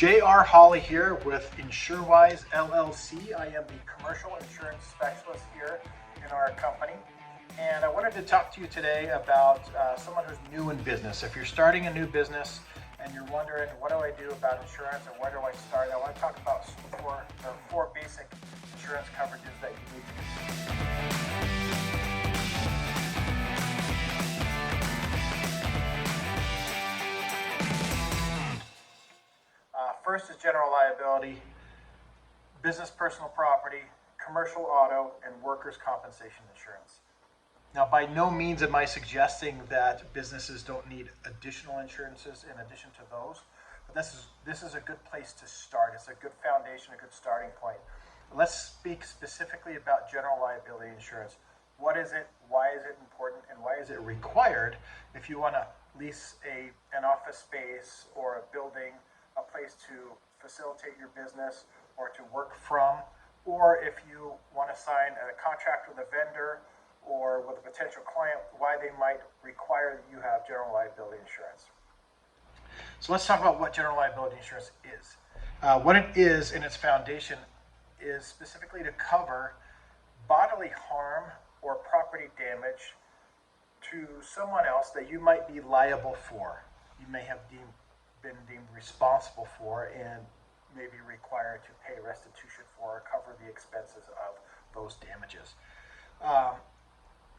J.R. Hawley here with InsureWise LLC. I am the commercial insurance specialist here in our company. And I wanted to talk to you today about someone who's new in business. If you're starting a new business and you're wondering, what do I do about insurance and where do I start? I want to talk about four basic insurance coverages that you need to consider. First is general liability, business personal property, commercial auto, and workers' compensation insurance. Now, by no means am I suggesting that businesses don't need additional insurances in addition to those, but this is a good place to start. It's a good foundation, a good starting point. Let's speak specifically about general liability insurance. What is it? Why is it important? And why is it required if you want to lease an office space or a building, a place to facilitate your business or to work from, or if you want to sign a contract with a vendor or with a potential client, why they might require that you have general liability insurance. So let's talk about what general liability insurance is. What it is in its foundation is specifically to cover bodily harm or property damage to someone else that you might be liable for. You may have been deemed responsible for and may be required to pay restitution for or cover the expenses of those damages.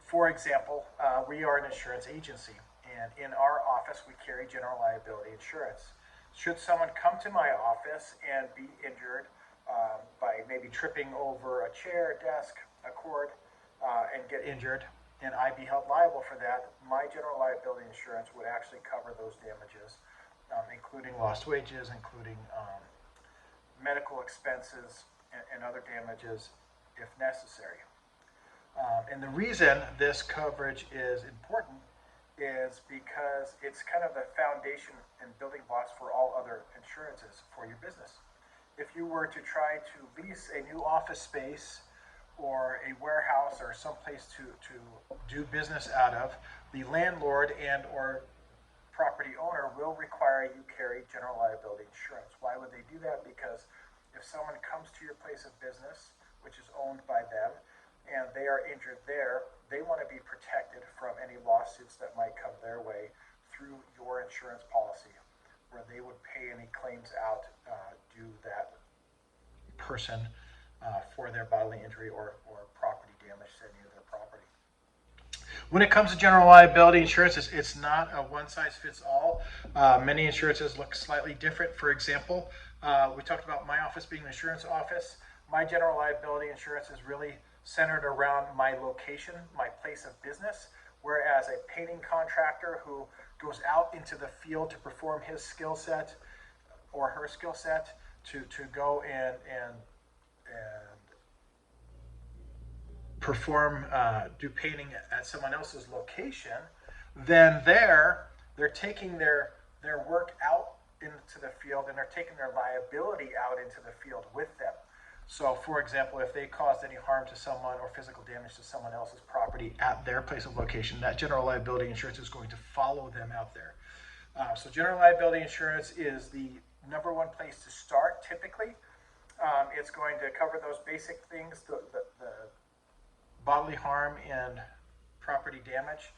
For example, we are an insurance agency, and in our office we carry general liability insurance. Should someone come to my office and be injured by maybe tripping over a chair, a desk, a cord, and get injured, and I be held liable for that, my general liability insurance would actually cover those damages, including lost wages, including medical expenses and other damages if necessary. And the reason this coverage is important is because it's kind of the foundation and building blocks for all other insurances for your business. If you were to try to lease a new office space or a warehouse or someplace to do business out of, the landlord and or property owner will require you carry general liability insurance. Why would they do that? Because if someone comes to your place of business, which is owned by them, and they are injured there, they want to be protected from any lawsuits that might come their way through your insurance policy, where they would pay any claims out due that person for their bodily injury or property damage to any of their property. When it comes to general liability insurance, it's not a one-size-fits-all. Many insurances look slightly different. For example, we talked about my office being an insurance office. My general liability insurance is really centered around my location, my place of business, whereas a painting contractor who goes out into the field to perform his skill set or her skill set to go and perform, do painting at someone else's location, then they're taking their work out into the field and they're taking their liability out into the field with them. So, for example, if they caused any harm to someone or physical damage to someone else's property at their place of location, that general liability insurance is going to follow them out there. So general liability insurance is the number one place to start typically. It's going to cover those basic things, the bodily harm and property damage.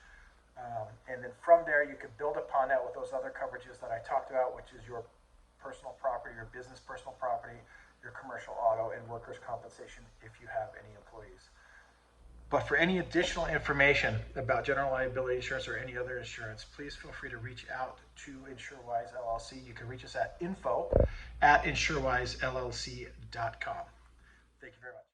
And then from there, you can build upon that with those other coverages that I talked about, which is your personal property, your business personal property, your commercial auto, and workers' compensation if you have any employees. But for any additional information about general liability insurance or any other insurance, please feel free to reach out to InsureWise LLC. You can reach us at info@insurewisellc.com. Thank you very much.